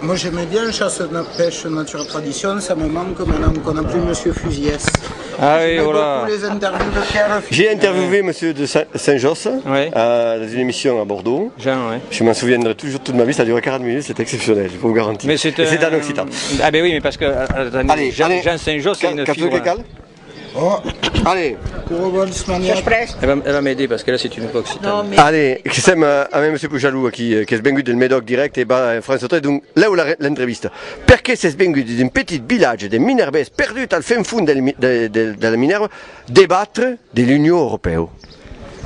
Moi j'aimais bien chasse pêche nature tradition, ça me manque maintenant qu'on n'a plus Monsieur Fusiès. Ah oui, J'aimais voilà. beaucoup les interviews de Pierre Fusiès. J'ai interviewé monsieur de Saint-Josse Ouais. dans une émission à Bordeaux. Jean, ouais. Je m'en souviendrai toujours toute ma vie, ça a duré 40 minutes, c'était exceptionnel, je peux vous garantir. Mais Et c'est en Occitan. Ah ben oui, mais parce que Allez, Jean allez. Saint-Jean, c'est une figure. Oh, Allez, Kurobolsmaniak. Elle va m'aider parce que là c'est une époque occitane. allez, che siamo a me monsieur Pujalou che è svenguto del Médoc direct e France 3 donc là où l'intervista perché si è svenguto di un petit village de Minerves perdu al fin fond della Minerve débattre de l'Union européenne.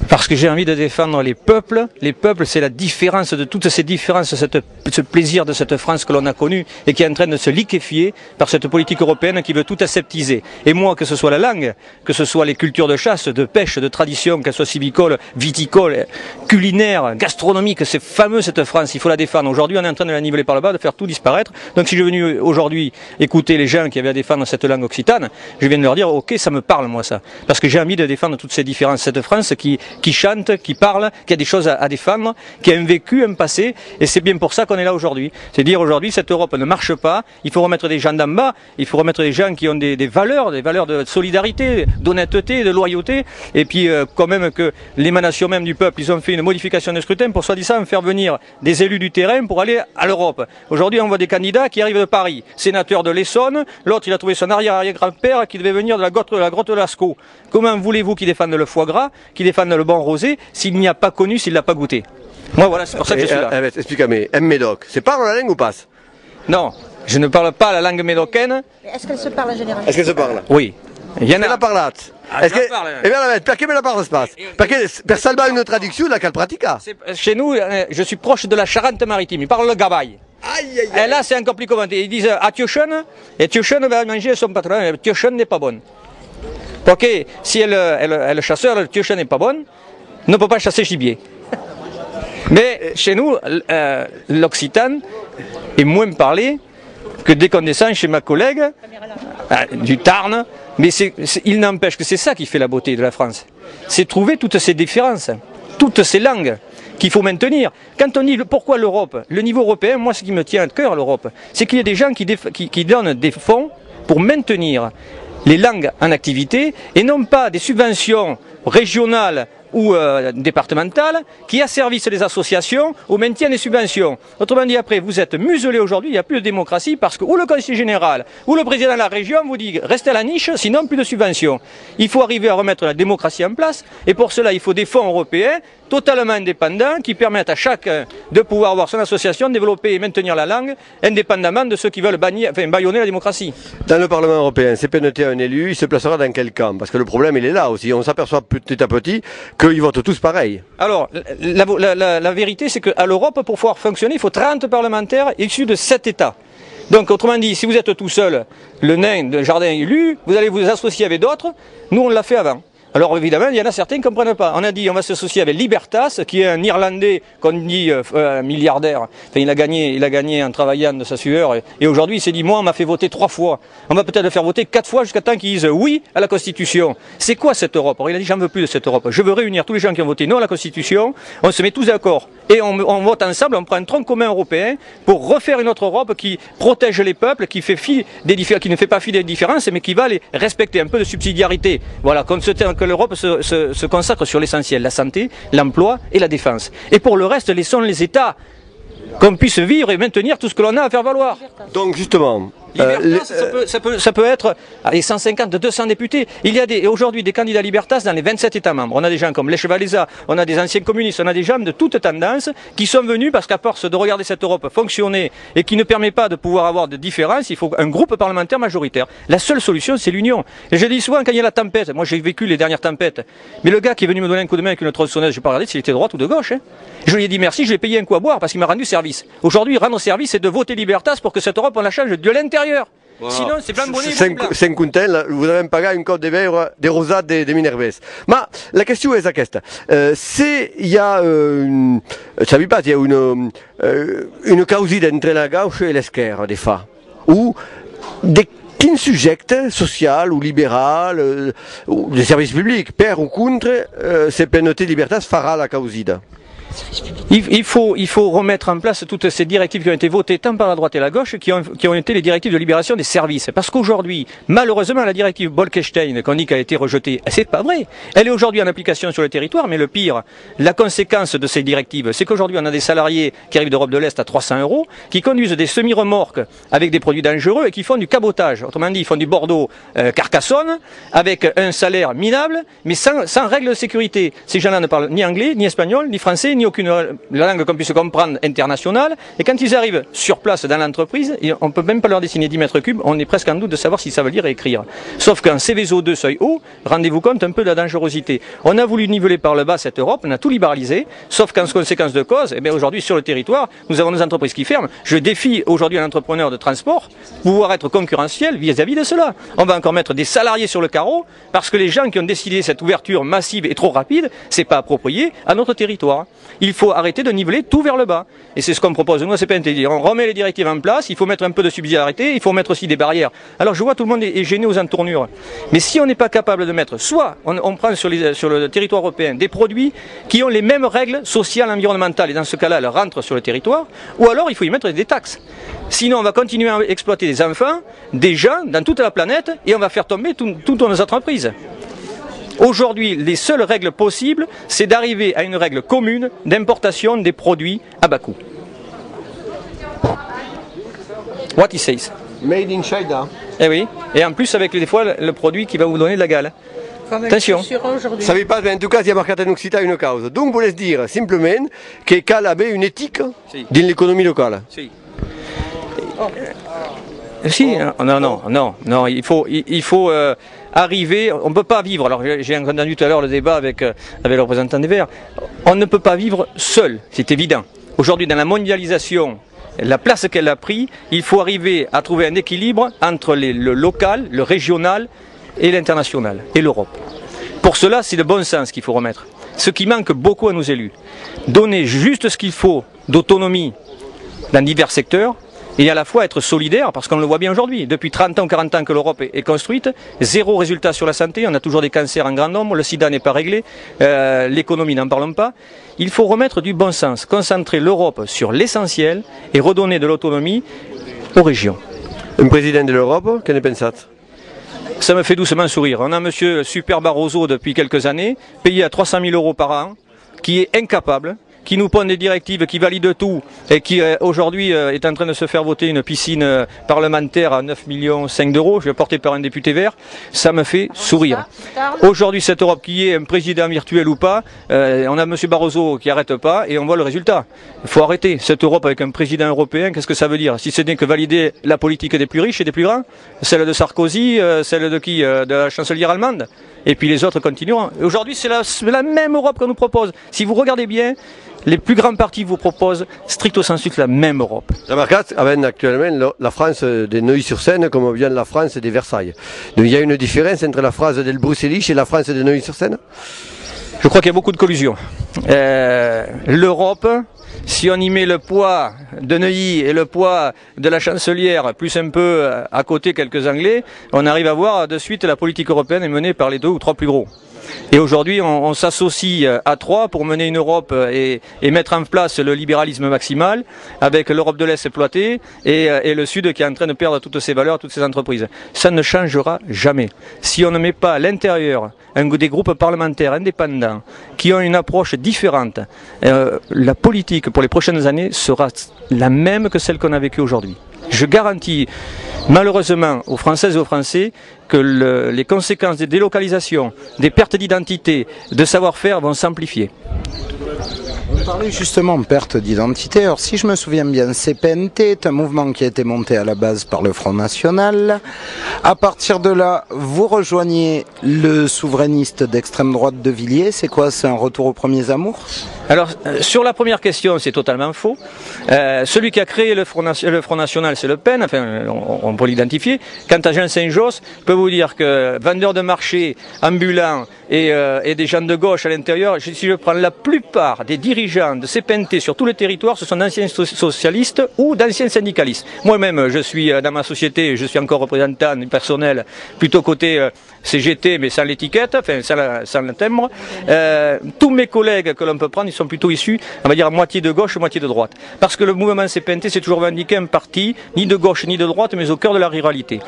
Parce que j'ai envie de défendre les peuples. Les peuples, c'est la différence de toutes ces différences, ce plaisir de cette France que l'on a connue et qui est en train de se liquéfier par cette politique européenne qui veut tout aseptiser. Et moi, que ce soit la langue, que ce soit les cultures de chasse, de pêche, de tradition, qu'elles soient civicoles, viticoles, culinaires, gastronomiques, c'est fameux cette France, il faut la défendre. Aujourd'hui, on est en train de la niveler par le bas, de faire tout disparaître. Donc si je suis venu aujourd'hui écouter les gens qui avaient à défendre cette langue occitane, je viens de leur dire, ok, ça me parle moi ça. Parce que j'ai envie de défendre toutes ces différences. Cette France qui chante, qui parle, qui a des choses à défendre, qui a un vécu, un passé, et c'est bien pour ça qu'on est là aujourd'hui. C'est dire aujourd'hui cette Europe ne marche pas, il faut remettre des gens d'en bas, il faut remettre des gens qui ont des valeurs de solidarité, d'honnêteté, de loyauté, et puis quand même que l'émanation même du peuple, ils ont fait une modification de scrutin pour soi-disant faire venir des élus du terrain pour aller à l'Europe. Aujourd'hui on voit des candidats qui arrivent de Paris, sénateur de l'Essonne, l'autre il a trouvé son arrière-arrière-grand-père qui devait venir de la grotte de Lascaux. Comment voulez-vous qu'il défende le foie gras, qu'il défende le bon rosé, s'il n'y a pas connu, s'il ne l'a pas goûté? Moi voilà, c'est pour ça que je suis là. Explique-moi, un Médoc, c'est parle la langue ou passe? Non, je ne parle pas la langue médocaine. Est-ce qu'elle se parle en général? Est-ce qu'elle se parle? Oui. Il y en a. La parlate. Ah, je la parle. Eh bien, perché me la parle passe? Perché per salvare une traduction, là, qu'elle pratique. Chez nous, je suis proche de la Charente-Maritime, ils parlent le gabaille. Aïe, aïe, aïe. Et là, c'est encore plus commenté. Ils disent à Tiochen, et Tiochen va manger son patron, et Tiochen n'est pas bonne. Parce que si elle chasseur, le Tiochen n'est pas bonne, ne peut pas chasser gibier. Mais chez nous, l'Occitane est moins parlé que dès qu'on descend chez ma collègue du Tarn. Mais il n'empêche que c'est ça qui fait la beauté de la France. C'est trouver toutes ces différences, toutes ces langues qu'il faut maintenir. Quand on dit pourquoi l'Europe, le niveau européen, moi ce qui me tient à cœur l'Europe, c'est qu'il y a des gens qui donnent des fonds pour maintenir les langues en activité et non pas des subventions régionales ou départementales qui asservissent les associations au maintien des subventions. Autrement dit, après, vous êtes muselés aujourd'hui, il n'y a plus de démocratie parce que ou le conseiller général ou le président de la région vous dit restez à la niche, sinon plus de subventions. Il faut arriver à remettre la démocratie en place et pour cela il faut des fonds européens totalement indépendants qui permettent à chacun de pouvoir avoir son association, développer et maintenir la langue indépendamment de ceux qui veulent bâillonner la démocratie. Dans le Parlement européen, c'est pénoté un élu, il se placera dans quel camp? Parce que le problème il est là aussi, on s'aperçoit petit à petit qu'ils votent tous pareil. Alors, la vérité c'est qu'à l'Europe, pour pouvoir fonctionner, il faut 30 parlementaires issus de 7 États. Donc autrement dit, si vous êtes tout seul, le nain d'un jardin élu, vous allez vous associer avec d'autres, nous on l'a fait avant. Alors évidemment, il y en a certains qui ne comprennent pas. On a dit on va s'associer avec Libertas, qui est un Irlandais qu'on dit milliardaire. Enfin, il a gagné en travaillant de sa sueur. Et aujourd'hui, il s'est dit moi, on m'a fait voter 3 fois. On va peut-être le faire voter 4 fois jusqu'à temps qu'ils disent oui à la Constitution. C'est quoi cette Europe? Alors, il a dit j'en veux plus de cette Europe. Je veux réunir tous les gens qui ont voté non à la Constitution. On se met tous d'accord et on vote ensemble. On prend un tronc commun européen pour refaire une autre Europe qui protège les peuples, qui ne fait pas fi des différences, mais qui va les respecter un peu de subsidiarité. Voilà, que l'Europe se consacre sur l'essentiel, la santé, l'emploi et la défense. Et pour le reste, laissons les États qu'on puisse vivre et maintenir tout ce que l'on a à faire valoir. donc justement, Libertas, ça peut être allez, 150, 200 députés. Il y a aujourd'hui des candidats Libertas dans les 27 États membres. On a des gens comme Lech Walesa, on a des anciens communistes, on a des gens de toutes tendances qui sont venus parce qu'à force de regarder cette Europe fonctionner et qui ne permet pas de pouvoir avoir de différence, il faut un groupe parlementaire majoritaire. La seule solution, c'est l'union. Et je dis souvent quand il y a la tempête, moi j'ai vécu les dernières tempêtes, mais le gars qui est venu me donner un coup de main avec une tronçonneuse, je n'ai pas regardé s'il était de droite ou de gauche. Hein. Je lui ai dit merci, je lui ai payé un coup à boire parce qu'il m'a rendu service. Aujourd'hui, rendre service, c'est de voter Libertas pour que cette Europe, on la change de l'intérieur. Voilà. Sinon, c'est plein de bonnet. 5 vous devez pagar un code de verre de rosade de Minerves. Ma la question est questa. Se il y a ça veut pas, il y a une causalité entre la gauche et l'esquerre des fois, ou quin sujet social ou libéral ou des services publics, per ou contre, se per noter Libertas fera la causida. Il faut remettre en place toutes ces directives qui ont été votées tant par la droite et la gauche, qui ont été les directives de libération des services. Parce qu'aujourd'hui, malheureusement, la directive Bolkestein, qu'on dit qu'elle a été rejetée, c'est pas vrai. Elle est aujourd'hui en application sur le territoire, mais le pire, la conséquence de ces directives, c'est qu'aujourd'hui, on a des salariés qui arrivent d'Europe de l'Est à 300 €, qui conduisent des semi-remorques avec des produits dangereux et qui font du cabotage. Autrement dit, ils font du Bordeaux-Carcassonne, avec un salaire minable, mais sans règles de sécurité. Ces gens-là ne parlent ni anglais, ni espagnol, ni français, ni aucune la langue qu'on puisse comprendre internationale, et quand ils arrivent sur place dans l'entreprise, on ne peut même pas leur dessiner 10 mètres cubes, on est presque en doute de savoir s'ils savent lire et écrire. Sauf qu'en Céveso 2 seuil haut, rendez-vous compte un peu de la dangerosité. On a voulu niveler par le bas cette Europe, on a tout libéralisé, sauf qu'en conséquence de cause, eh bien aujourd'hui sur le territoire, nous avons nos entreprises qui ferment. Je défie aujourd'hui un entrepreneur de transport pouvoir être concurrentiel vis-à-vis de cela. On va encore mettre des salariés sur le carreau, parce que les gens qui ont décidé cette ouverture massive et trop rapide, c'est pas approprié à notre territoire. Il faut arrêter de niveler tout vers le bas. Et c'est ce qu'on propose. Nous, c'est pas intelligent. On remet les directives en place, il faut mettre un peu de subsidiarité, il faut mettre aussi des barrières. Alors je vois tout le monde est gêné aux entournures. Mais si on n'est pas capable de mettre, soit on prend sur le territoire européen des produits qui ont les mêmes règles sociales, environnementales, et dans ce cas-là, elles rentrent sur le territoire, ou alors il faut y mettre des taxes. Sinon, on va continuer à exploiter des enfants, des gens, dans toute la planète, et on va faire tomber toutes nos entreprises. Aujourd'hui, les seules règles possibles, c'est d'arriver à une règle commune d'importation des produits à bas coût. What he says. Made in China. Eh oui, et en plus avec des fois le produit qui va vous donner de la gale. Attention. Ça ne veut pas, mais en tout cas, il y a marqué en Occitan une cause. Donc, vous laisse dire simplement que cal avait une éthique dans l'économie locale. Si. Si, non, il faut arriver, on ne peut pas vivre, alors j'ai entendu tout à l'heure le débat avec le représentant des Verts, on ne peut pas vivre seul, c'est évident. Aujourd'hui, dans la mondialisation, la place qu'elle a pris, il faut arriver à trouver un équilibre entre le local, le régional et l'international, et l'Europe. Pour cela, c'est le bon sens qu'il faut remettre. Ce qui manque beaucoup à nos élus. Donner juste ce qu'il faut d'autonomie dans divers secteurs, et à la fois être solidaire, parce qu'on le voit bien aujourd'hui. Depuis 30 ans ou 40 ans que l'Europe est construite, zéro résultat sur la santé, on a toujours des cancers en grand nombre, le sida n'est pas réglé, l'économie n'en parlons pas. Il faut remettre du bon sens, concentrer l'Europe sur l'essentiel et redonner de l'autonomie aux régions. Un président de l'Europe, qu'en pensez-vous? Ça me fait doucement sourire. On a M. Super Barroso depuis quelques années, payé à 300 000 € par an, qui est incapable, qui nous pond des directives, qui valide tout et qui aujourd'hui est en train de se faire voter une piscine parlementaire à 9,5 millions d'euros, portée par un député vert, ça me fait sourire. Aujourd'hui, cette Europe qui est un président virtuel ou pas, on a M. Barroso qui n'arrête pas et on voit le résultat. Il faut arrêter cette Europe avec un président européen, qu'est-ce que ça veut dire? Si ce n'est que valider la politique des plus riches et des plus grands, celle de Sarkozy, celle de qui? De la chancelière allemande. Et puis les autres continueront. Aujourd'hui, c'est la même Europe qu'on nous propose. Si vous regardez bien, les plus grands partis vous proposent stricto sensu la même Europe. Remarquez, avec actuellement la France de Neuilly-sur-Seine comme vient la France des Versailles. Donc il y a une différence entre la France de Bruxelles et la France de Neuilly-sur-Seine? Je crois qu'il y a beaucoup de collusion. L'Europe, si on y met le poids de Neuilly et le poids de la chancelière, plus un peu à côté quelques Anglais, on arrive à voir de suite la politique européenne est menée par les 2 ou 3 plus gros. Et aujourd'hui, on s'associe à 3 pour mener une Europe et mettre en place le libéralisme maximal, avec l'Europe de l'Est exploitée et le Sud qui est en train de perdre toutes ses valeurs, toutes ses entreprises. Ça ne changera jamais. Si on ne met pas à l'intérieur des groupes parlementaires indépendants qui ont une approche différente, la politique pour les prochaines années sera la même que celle qu'on a vécue aujourd'hui. Je garantis malheureusement aux Françaises et aux Français que les conséquences des délocalisations, des pertes d'identité, de savoir-faire vont s'amplifier. On parlait justement de perte d'identité. Alors si je me souviens bien, CPNT est un mouvement qui a été monté à la base par le Front National. À partir de là, vous rejoignez le souverainiste d'extrême droite de Villiers. C'est quoi? C'est un retour aux premiers amours? Alors, sur la première question, c'est totalement faux. Celui qui a créé le Front National, c'est Le Pen, enfin, on peut l'identifier. Quant à Jean Saint-Josse, je peux vous dire que vendeurs de marché, ambulants et des gens de gauche à l'intérieur, si je prends la plupart des dirigeants dirigeants de CPNT sur tout le territoire, ce sont d'anciens socialistes ou d'anciens syndicalistes. Moi-même, je suis dans ma société, je suis encore représentant du personnel plutôt côté CGT, mais sans l'étiquette, enfin sans le timbre. Tous mes collègues que l'on peut prendre, ils sont plutôt issus, on va dire, moitié de gauche, moitié de droite. Parce que le mouvement CPNT, c'est toujours revendiqué un parti, ni de gauche ni de droite, mais au cœur de la ruralité.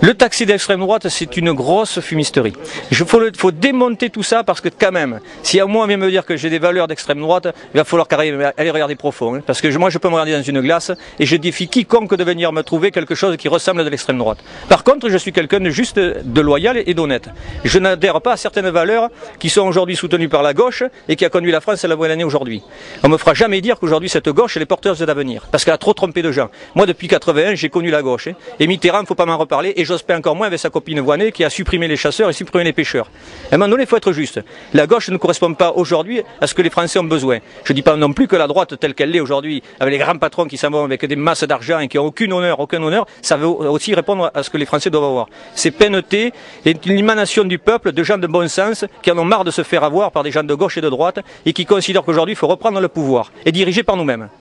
Le taxi d'extrême droite, c'est une grosse fumisterie. Il faut démonter tout ça parce que quand même, si à moi on vient me dire que j'ai des valeurs d'extrême droite, il va falloir aller regarder profond. Hein, parce que moi je peux me regarder dans une glace et je défie quiconque de venir me trouver quelque chose qui ressemble à l'extrême droite. Par contre, je suis quelqu'un de juste, de loyal et d'honnête. Je n'adhère pas à certaines valeurs qui sont aujourd'hui soutenues par la gauche et qui a conduit la France à la bonne année aujourd'hui. On me fera jamais dire qu'aujourd'hui cette gauche elle est porteuse d'avenir parce qu'elle a trop trompé de gens. Moi depuis 81, j'ai connu la gauche. Hein, et Mitterrand, il ne faut pas m'en reparler. Et Jospin encore moins avec sa copine Voynet qui a supprimé les chasseurs et supprimé les pêcheurs. À un moment donné, il faut être juste. La gauche ne correspond pas aujourd'hui à ce que les Français ont besoin. Je ne dis pas non plus que la droite telle qu'elle l'est aujourd'hui, avec les grands patrons qui s'en vont avec des masses d'argent et qui n'ont aucun honneur, ça veut aussi répondre à ce que les Français doivent avoir. C'est PNT est une émanation du peuple, de gens de bon sens, qui en ont marre de se faire avoir par des gens de gauche et de droite et qui considèrent qu'aujourd'hui il faut reprendre le pouvoir et diriger par nous-mêmes.